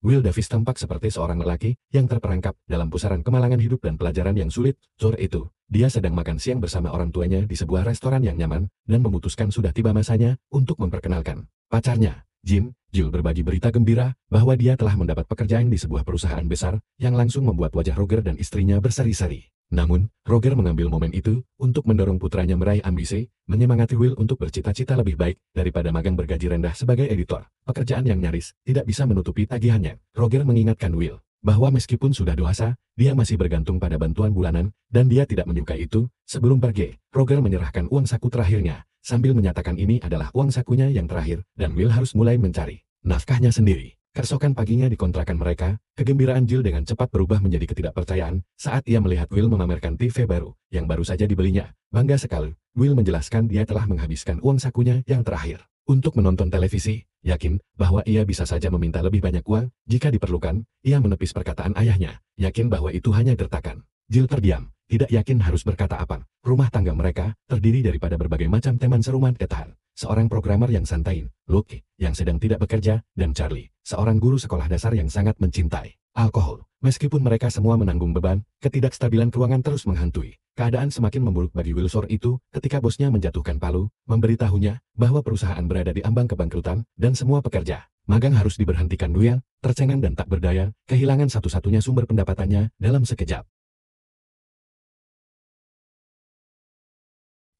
Will Davis tampak seperti seorang lelaki yang terperangkap dalam pusaran kemalangan hidup dan pelajaran yang sulit. Sore itu, dia sedang makan siang bersama orang tuanya di sebuah restoran yang nyaman dan memutuskan sudah tiba masanya untuk memperkenalkan pacarnya, Jim. Jill berbagi berita gembira bahwa dia telah mendapat pekerjaan di sebuah perusahaan besar yang langsung membuat wajah Roger dan istrinya berseri-seri. Namun, Roger mengambil momen itu untuk mendorong putranya meraih ambisi, menyemangati Will untuk bercita-cita lebih baik daripada magang bergaji rendah sebagai editor. Pekerjaan yang nyaris tidak bisa menutupi tagihannya. Roger mengingatkan Will bahwa meskipun sudah dewasa, dia masih bergantung pada bantuan bulanan, dan dia tidak menyukai itu. Sebelum pergi, Roger menyerahkan uang saku terakhirnya, sambil menyatakan ini adalah uang sakunya yang terakhir, dan Will harus mulai mencari nafkahnya sendiri. Keesokan paginya di kontrakan mereka, kegembiraan Jill dengan cepat berubah menjadi ketidakpercayaan saat ia melihat Will memamerkan TV baru yang baru saja dibelinya. Bangga sekali, Will menjelaskan dia telah menghabiskan uang sakunya yang terakhir untuk menonton televisi, yakin bahwa ia bisa saja meminta lebih banyak uang jika diperlukan. Ia menepis perkataan ayahnya, yakin bahwa itu hanya gertakan. Jill terdiam, tidak yakin harus berkata apa. Rumah tangga mereka terdiri daripada berbagai macam teman seruman ketahan. Seorang programmer yang santai, Luke, yang sedang tidak bekerja, dan Charlie, seorang guru sekolah dasar yang sangat mencintai alkohol. Meskipun mereka semua menanggung beban, ketidakstabilan keuangan terus menghantui. Keadaan semakin memburuk bagi Will sore itu ketika bosnya menjatuhkan palu, memberitahunya bahwa perusahaan berada di ambang kebangkrutan, dan semua pekerja magang harus diberhentikan. Will, tercengang dan tak berdaya, kehilangan satu-satunya sumber pendapatannya dalam sekejap.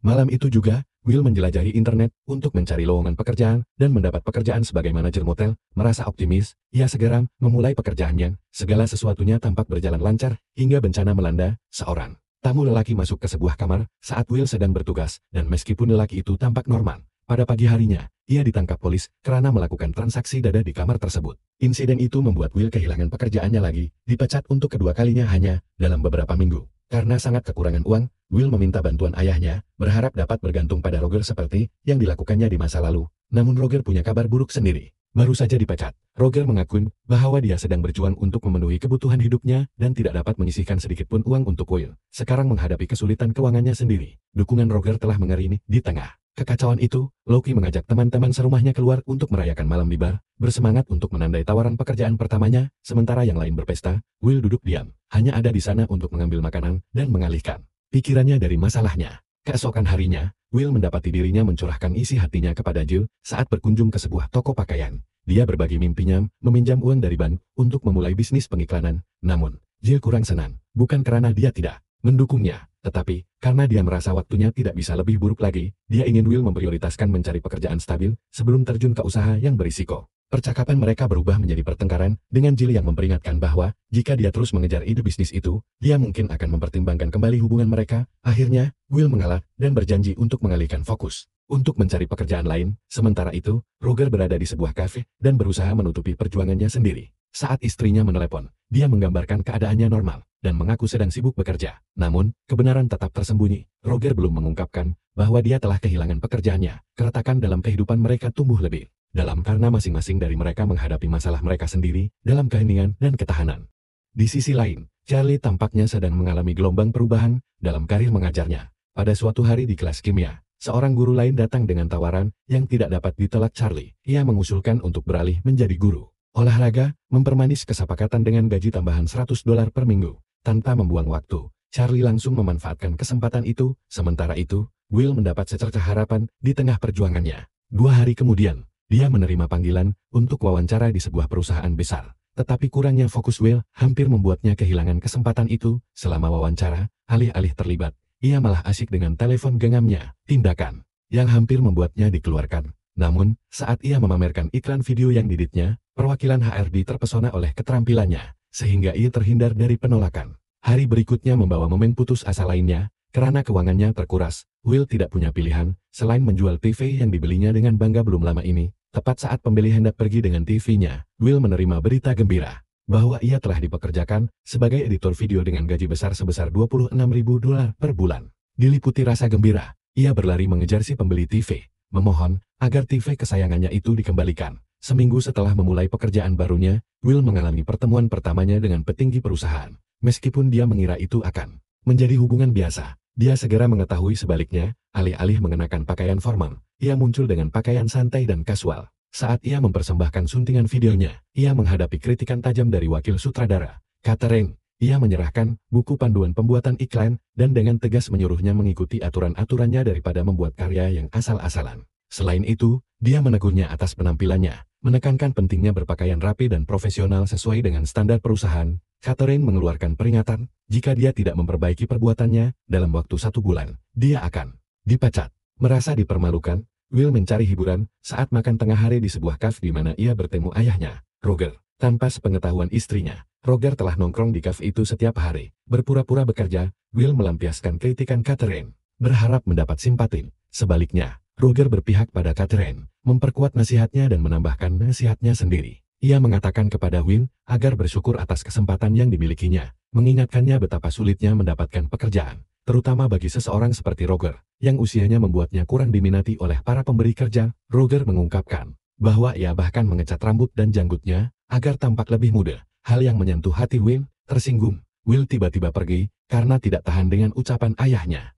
Malam itu juga, Will menjelajahi internet untuk mencari lowongan pekerjaan dan mendapat pekerjaan sebagai manajer motel. Merasa optimis, ia segera memulai pekerjaannya. Segala sesuatunya tampak berjalan lancar hingga bencana melanda. Seorang tamu lelaki masuk ke sebuah kamar saat Will sedang bertugas, dan meskipun lelaki itu tampak normal, pada pagi harinya, ia ditangkap polis karena melakukan transaksi dada di kamar tersebut. Insiden itu membuat Will kehilangan pekerjaannya lagi, dipecat untuk kedua kalinya hanya dalam beberapa minggu. Karena sangat kekurangan uang, Will meminta bantuan ayahnya, berharap dapat bergantung pada Roger seperti yang dilakukannya di masa lalu. Namun Roger punya kabar buruk sendiri. Baru saja dipecat, Roger mengakui bahwa dia sedang berjuang untuk memenuhi kebutuhan hidupnya dan tidak dapat menyisihkan sedikit pun uang untuk Will. Sekarang menghadapi kesulitan keuangannya sendiri. Dukungan Roger telah mengerini di tengah kekacauan itu. Loki mengajak teman-teman serumahnya keluar untuk merayakan malam di bar, bersemangat untuk menandai tawaran pekerjaan pertamanya, sementara yang lain berpesta. Will duduk diam, hanya ada di sana untuk mengambil makanan dan mengalihkan pikirannya dari masalahnya. Keesokan harinya, Will mendapati dirinya mencurahkan isi hatinya kepada Jill saat berkunjung ke sebuah toko pakaian. Dia berbagi mimpinya, meminjam uang dari bank untuk memulai bisnis pengiklanan. Namun, Jill kurang senang, bukan karena dia tidak mendukungnya, tetapi karena dia merasa waktunya tidak bisa lebih buruk lagi. Dia ingin Will memprioritaskan mencari pekerjaan stabil sebelum terjun ke usaha yang berisiko. Percakapan mereka berubah menjadi pertengkaran, dengan Jill yang memperingatkan bahwa jika dia terus mengejar ide bisnis itu, dia mungkin akan mempertimbangkan kembali hubungan mereka. Akhirnya, Will mengalah dan berjanji untuk mengalihkan fokus untuk mencari pekerjaan lain. Sementara itu, Roger berada di sebuah kafe dan berusaha menutupi perjuangannya sendiri. Saat istrinya menelepon, dia menggambarkan keadaannya normal dan mengaku sedang sibuk bekerja. Namun, kebenaran tetap tersembunyi. Roger belum mengungkapkan bahwa dia telah kehilangan pekerjaannya. Keretakan dalam kehidupan mereka tumbuh lebih dalam karena masing-masing dari mereka menghadapi masalah mereka sendiri dalam keheningan dan ketahanan. Di sisi lain, Charlie tampaknya sedang mengalami gelombang perubahan dalam karir mengajarnya. Pada suatu hari di kelas kimia, seorang guru lain datang dengan tawaran yang tidak dapat ditolak Charlie. Ia mengusulkan untuk beralih menjadi guru olahraga, mempermanis kesepakatan dengan gaji tambahan $100 per minggu. Tanpa membuang waktu, Charlie langsung memanfaatkan kesempatan itu. Sementara itu, Will mendapat secercah harapan di tengah perjuangannya. 2 hari kemudian, dia menerima panggilan untuk wawancara di sebuah perusahaan besar. Tetapi kurangnya fokus Will hampir membuatnya kehilangan kesempatan itu. Selama wawancara, alih-alih terlibat, ia malah asyik dengan telepon genggamnya, tindakan yang hampir membuatnya dikeluarkan. Namun, saat ia memamerkan iklan video yang diditnya, perwakilan HRD terpesona oleh keterampilannya, sehingga ia terhindar dari penolakan. Hari berikutnya membawa momen putus asa lainnya, karena keuangannya terkuras. Will tidak punya pilihan, selain menjual TV yang dibelinya dengan bangga belum lama ini. Tepat saat pembeli hendak pergi dengan TV-nya, Will menerima berita gembira bahwa ia telah dipekerjakan sebagai editor video dengan gaji besar sebesar $26.000 per bulan. Diliputi rasa gembira, ia berlari mengejar si pembeli TV, memohon agar TV kesayangannya itu dikembalikan. Seminggu setelah memulai pekerjaan barunya, Will mengalami pertemuan pertamanya dengan petinggi perusahaan. Meskipun dia mengira itu akan menjadi hubungan biasa, dia segera mengetahui sebaliknya. Alih-alih mengenakan pakaian formal, ia muncul dengan pakaian santai dan kasual. Saat ia mempersembahkan suntingan videonya, ia menghadapi kritikan tajam dari wakil sutradara, Catherine. Ia menyerahkan buku panduan pembuatan iklan dan dengan tegas menyuruhnya mengikuti aturan-aturannya daripada membuat karya yang asal-asalan. Selain itu, dia menegurnya atas penampilannya, menekankan pentingnya berpakaian rapi dan profesional sesuai dengan standar perusahaan. Catherine mengeluarkan peringatan, jika dia tidak memperbaiki perbuatannya dalam waktu 1 bulan, dia akan dipecat. Merasa dipermalukan, Will mencari hiburan saat makan tengah hari di sebuah kafe di mana ia bertemu ayahnya, Roger. Tanpa sepengetahuan istrinya, Roger telah nongkrong di kafe itu setiap hari. Berpura-pura bekerja, Will melampiaskan kritikan Catherine, berharap mendapat simpati. Sebaliknya, Roger berpihak pada Catherine, memperkuat nasihatnya dan menambahkan nasihatnya sendiri. Ia mengatakan kepada Will agar bersyukur atas kesempatan yang dimilikinya, mengingatkannya betapa sulitnya mendapatkan pekerjaan, terutama bagi seseorang seperti Roger, yang usianya membuatnya kurang diminati oleh para pemberi kerja. Roger mengungkapkan bahwa ia bahkan mengecat rambut dan janggutnya agar tampak lebih muda, hal yang menyentuh hati Will. Tersinggung, Will tiba-tiba pergi karena tidak tahan dengan ucapan ayahnya.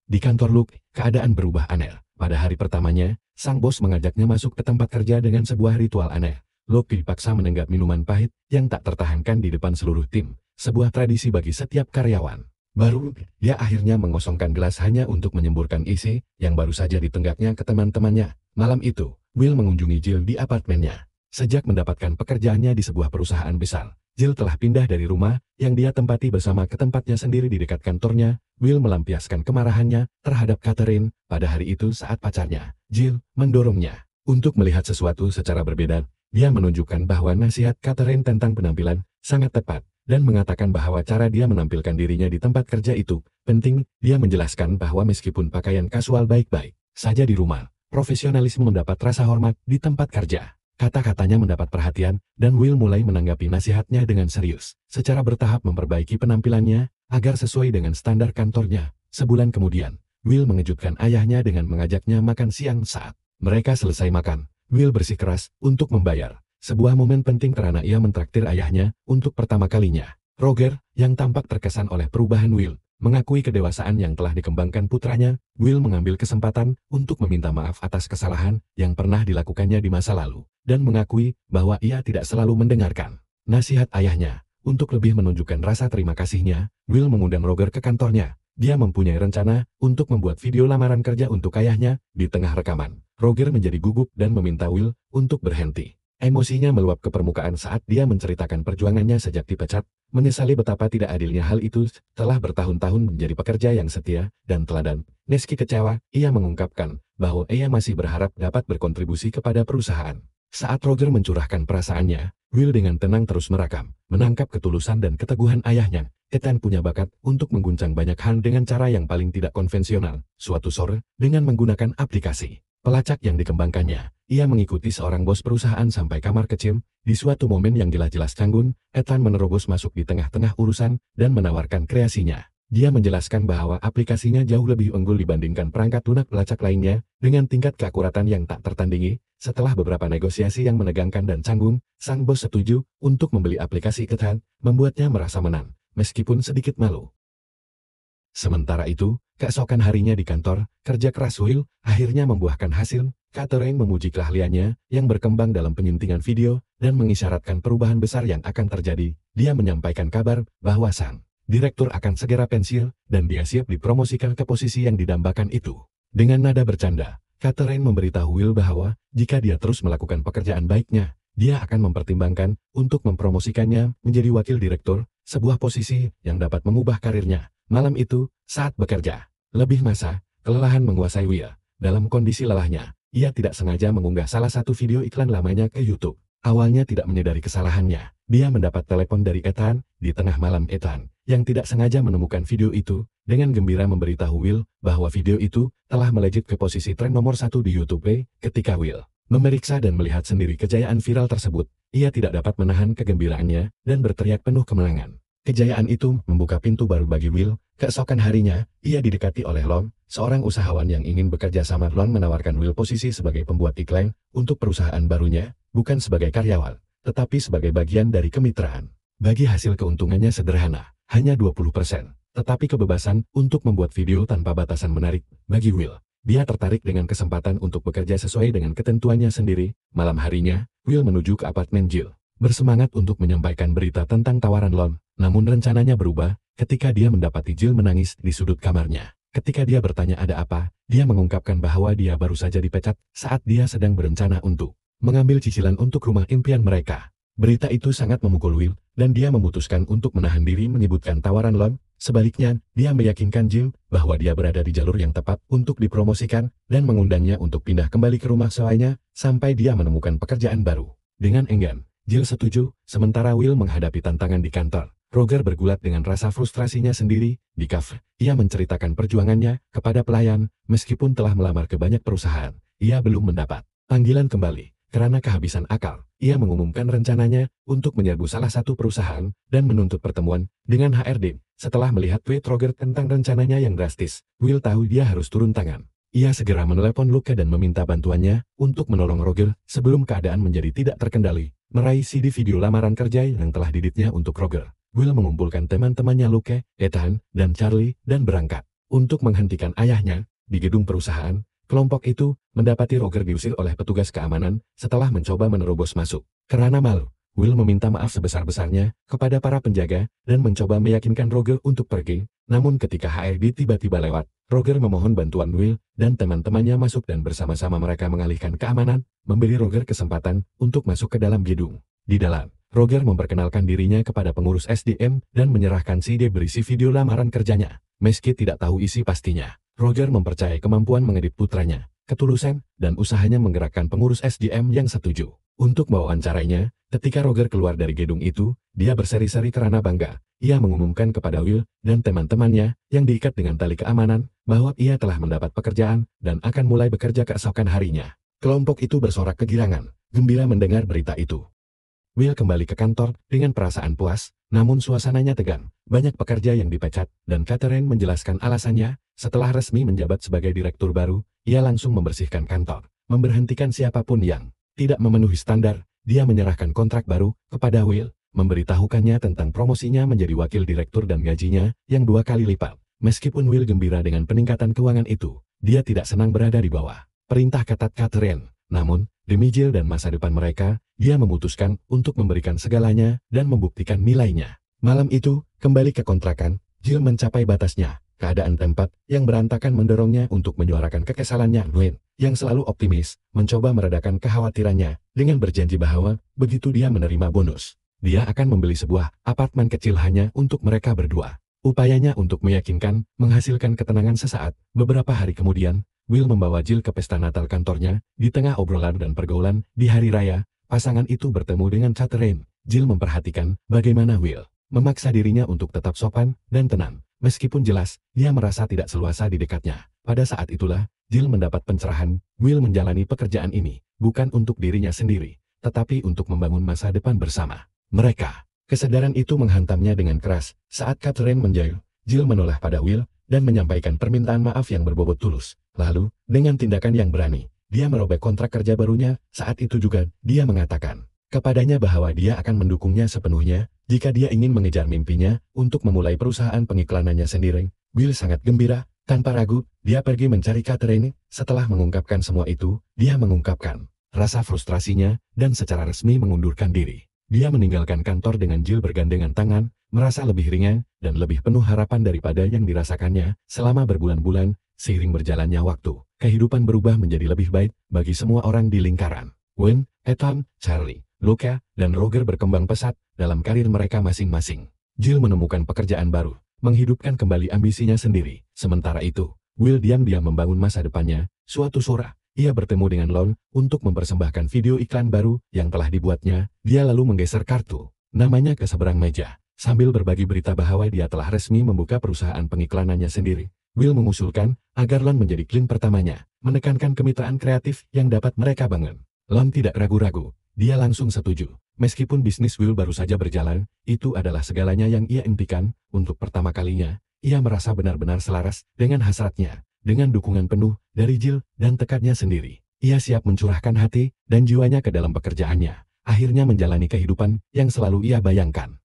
Di kantor Luke, keadaan berubah aneh. Pada hari pertamanya, sang bos mengajaknya masuk ke tempat kerja dengan sebuah ritual aneh. Luke dipaksa menenggak minuman pahit yang tak tertahankan di depan seluruh tim, sebuah tradisi bagi setiap karyawan. Baru, dia akhirnya mengosongkan gelas hanya untuk menyemburkan isi yang baru saja ditenggaknya ke teman-temannya. Malam itu, Will mengunjungi Jill di apartemennya. Sejak mendapatkan pekerjaannya di sebuah perusahaan besar, Jill telah pindah dari rumah yang dia tempati bersama ke tempatnya sendiri di dekat kantornya. Will melampiaskan kemarahannya terhadap Catherine pada hari itu saat pacarnya, Jill, mendorongnya untuk melihat sesuatu secara berbeda. Dia menunjukkan bahwa nasihat Catherine tentang penampilan sangat tepat dan mengatakan bahwa cara dia menampilkan dirinya di tempat kerja itu penting. Dia menjelaskan bahwa meskipun pakaian kasual baik-baik saja di rumah, profesionalisme mendapat rasa hormat di tempat kerja. Kata-katanya mendapat perhatian, dan Will mulai menanggapi nasihatnya dengan serius. Secara bertahap memperbaiki penampilannya, agar sesuai dengan standar kantornya. Sebulan kemudian, Will mengejutkan ayahnya dengan mengajaknya makan siang. Saat mereka selesai makan, Will bersikeras untuk membayar. Sebuah momen penting karena ia mentraktir ayahnya untuk pertama kalinya. Roger, yang tampak terkesan oleh perubahan Will, mengakui kedewasaan yang telah dikembangkan putranya. Will mengambil kesempatan untuk meminta maaf atas kesalahan yang pernah dilakukannya di masa lalu, dan mengakui bahwa ia tidak selalu mendengarkan nasihat ayahnya. Untuk lebih menunjukkan rasa terima kasihnya, Will mengundang Roger ke kantornya. Dia mempunyai rencana untuk membuat video lamaran kerja untuk ayahnya. Di tengah rekaman, Roger menjadi gugup dan meminta Will untuk berhenti. Emosinya meluap ke permukaan saat dia menceritakan perjuangannya sejak dipecat, menyesali betapa tidak adilnya hal itu. Setelah bertahun-tahun menjadi pekerja yang setia dan teladan, meski kecewa, ia mengungkapkan bahwa ia masih berharap dapat berkontribusi kepada perusahaan. Saat Roger mencurahkan perasaannya, Will dengan tenang terus merekam, menangkap ketulusan dan keteguhan ayahnya. Ethan punya bakat untuk mengguncang banyak hal dengan cara yang paling tidak konvensional. Suatu sore, dengan menggunakan aplikasi pelacak yang dikembangkannya, ia mengikuti seorang bos perusahaan sampai kamar kecil. Di suatu momen yang jelas-jelas canggung, Ethan menerobos masuk di tengah-tengah urusan dan menawarkan kreasinya. Dia menjelaskan bahwa aplikasinya jauh lebih unggul dibandingkan perangkat lunak pelacak lainnya, dengan tingkat keakuratan yang tak tertandingi. Setelah beberapa negosiasi yang menegangkan dan canggung, sang bos setuju untuk membeli aplikasi Ethan, membuatnya merasa menang, meskipun sedikit malu. Sementara itu, keesokan harinya di kantor, kerja keras Will akhirnya membuahkan hasil. Catherine memuji keahliannya yang berkembang dalam penyuntingan video dan mengisyaratkan perubahan besar yang akan terjadi. Dia menyampaikan kabar bahwa sang direktur akan segera pensiun dan dia siap dipromosikan ke posisi yang didambakan itu. Dengan nada bercanda, Catherine memberitahu Will bahwa jika dia terus melakukan pekerjaan baiknya, dia akan mempertimbangkan untuk mempromosikannya menjadi wakil direktur, sebuah posisi yang dapat mengubah karirnya. Malam itu, saat bekerja, lebih masa, kelelahan menguasai Will. Dalam kondisi lelahnya, ia tidak sengaja mengunggah salah satu video iklan lamanya ke YouTube. Awalnya tidak menyadari kesalahannya, dia mendapat telepon dari Ethan. Di tengah malam, Ethan, yang tidak sengaja menemukan video itu, dengan gembira memberitahu Will bahwa video itu telah melejit ke posisi tren nomor 1 di YouTube. Ketika Will memeriksa dan melihat sendiri kejayaan viral tersebut, ia tidak dapat menahan kegembiraannya dan berteriak penuh kemenangan. Kejayaan itu membuka pintu baru bagi Will. Keesokan harinya, ia didekati oleh Lon, seorang usahawan yang ingin bekerja sama. Lon menawarkan Will posisi sebagai pembuat iklan untuk perusahaan barunya, bukan sebagai karyawan, tetapi sebagai bagian dari kemitraan. Bagi hasil keuntungannya sederhana, hanya 20%, tetapi kebebasan untuk membuat video tanpa batasan menarik bagi Will. Dia tertarik dengan kesempatan untuk bekerja sesuai dengan ketentuannya sendiri. Malam harinya, Will menuju ke apartemen Jill. Bersemangat untuk menyampaikan berita tentang tawaran loan, namun rencananya berubah ketika dia mendapati Jill menangis di sudut kamarnya. Ketika dia bertanya ada apa, dia mengungkapkan bahwa dia baru saja dipecat saat dia sedang berencana untuk mengambil cicilan untuk rumah impian mereka. Berita itu sangat memukul Will, dan dia memutuskan untuk menahan diri menyebutkan tawaran loan. Sebaliknya, dia meyakinkan Jill bahwa dia berada di jalur yang tepat untuk dipromosikan dan mengundangnya untuk pindah kembali ke rumah sewanya sampai dia menemukan pekerjaan baru. Dengan enggan, Jill setuju, sementara Will menghadapi tantangan di kantor. Roger bergulat dengan rasa frustrasinya sendiri. Di kafe, ia menceritakan perjuangannya kepada pelayan, meskipun telah melamar ke banyak perusahaan, ia belum mendapat panggilan kembali. Karena kehabisan akal, ia mengumumkan rencananya untuk menyerbu salah satu perusahaan dan menuntut pertemuan dengan HRD. Setelah melihat tweet Roger tentang rencananya yang drastis, Will tahu dia harus turun tangan. Ia segera menelepon Luke dan meminta bantuannya untuk menolong Roger sebelum keadaan menjadi tidak terkendali. Meraih CD video lamaran kerja yang telah diditnya untuk Roger, Will mengumpulkan teman-temannya Luke, Ethan, dan Charlie dan berangkat untuk menghentikan ayahnya di gedung perusahaan. Kelompok itu mendapati Roger diusir oleh petugas keamanan setelah mencoba menerobos masuk. Karena malu, Will meminta maaf sebesar-besarnya kepada para penjaga dan mencoba meyakinkan Roger untuk pergi. Namun ketika HRD tiba-tiba lewat, Roger memohon bantuan Will dan teman-temannya masuk dan bersama-sama mereka mengalihkan keamanan, memberi Roger kesempatan untuk masuk ke dalam gedung. Di dalam, Roger memperkenalkan dirinya kepada pengurus SDM dan menyerahkan CD berisi video lamaran kerjanya. Meski tidak tahu isi pastinya, Roger mempercayai kemampuan mengedit putranya, ketulusan, dan usahanya menggerakkan pengurus SDM yang setuju untuk mewawancarainya. Ketika Roger keluar dari gedung itu, dia berseri-seri karena bangga. Ia mengumumkan kepada Will dan teman-temannya yang diikat dengan tali keamanan bahwa ia telah mendapat pekerjaan dan akan mulai bekerja keesokan harinya. Kelompok itu bersorak kegirangan, gembira mendengar berita itu. Will kembali ke kantor dengan perasaan puas, namun suasananya tegang. Banyak pekerja yang dipecat, dan Catherine menjelaskan alasannya. Setelah resmi menjabat sebagai direktur baru, ia langsung membersihkan kantor, memberhentikan siapapun yang tidak memenuhi standar. Dia menyerahkan kontrak baru kepada Will, memberitahukannya tentang promosinya menjadi wakil direktur dan gajinya yang 2 kali lipat. Meskipun Will gembira dengan peningkatan keuangan itu, dia tidak senang berada di bawah perintah ketat Catherine. Namun, demi Jill dan masa depan mereka, dia memutuskan untuk memberikan segalanya dan membuktikan nilainya. Malam itu, kembali ke kontrakan, Jill mencapai batasnya. Keadaan tempat yang berantakan mendorongnya untuk menyuarakan kekesalannya. Will, yang selalu optimis, mencoba meredakan kekhawatirannya dengan berjanji bahwa begitu dia menerima bonus, dia akan membeli sebuah apartemen kecil hanya untuk mereka berdua. Upayanya untuk meyakinkan menghasilkan ketenangan sesaat. Beberapa hari kemudian, Will membawa Jill ke pesta Natal kantornya. Di tengah obrolan dan pergaulan di hari raya, pasangan itu bertemu dengan Catherine. Jill memperhatikan bagaimana Will memaksa dirinya untuk tetap sopan dan tenang. Meskipun jelas, dia merasa tidak seluasa di dekatnya. Pada saat itulah, Jill mendapat pencerahan. Will menjalani pekerjaan ini bukan untuk dirinya sendiri, tetapi untuk membangun masa depan bersama mereka. Kesadaran itu menghantamnya dengan keras. Saat Catherine menjauh, Jill menoleh pada Will dan menyampaikan permintaan maaf yang berbobot tulus. Lalu, dengan tindakan yang berani, dia merobek kontrak kerja barunya. Saat itu juga, dia mengatakan kepadanya bahwa dia akan mendukungnya sepenuhnya jika dia ingin mengejar mimpinya untuk memulai perusahaan pengiklanannya sendiri. Will sangat gembira. Tanpa ragu, dia pergi mencari Catherine. Setelah mengungkapkan semua itu, dia mengungkapkan rasa frustrasinya dan secara resmi mengundurkan diri. Dia meninggalkan kantor dengan Jill bergandengan tangan, merasa lebih ringan dan lebih penuh harapan daripada yang dirasakannya selama berbulan-bulan. Seiring berjalannya waktu, kehidupan berubah menjadi lebih baik bagi semua orang di lingkaran. Gwen, Ethan, Charlie, Luca, dan Roger berkembang pesat dalam karir mereka masing-masing. Jill menemukan pekerjaan baru, menghidupkan kembali ambisinya sendiri. Sementara itu, Will diam-diam membangun masa depannya. Suatu sore, ia bertemu dengan Lon untuk mempersembahkan video iklan baru yang telah dibuatnya. Dia lalu menggeser kartu namanya ke seberang meja, sambil berbagi berita bahwa dia telah resmi membuka perusahaan pengiklanannya sendiri. Will mengusulkan agar Lon menjadi klien pertamanya, menekankan kemitraan kreatif yang dapat mereka bangun. Lon tidak ragu-ragu, dia langsung setuju. Meskipun bisnis Will baru saja berjalan, itu adalah segalanya yang ia impikan. Untuk pertama kalinya, ia merasa benar-benar selaras dengan hasratnya. Dengan dukungan penuh dari Jill dan tekadnya sendiri, ia siap mencurahkan hati dan jiwanya ke dalam pekerjaannya. Akhirnya menjalani kehidupan yang selalu ia bayangkan.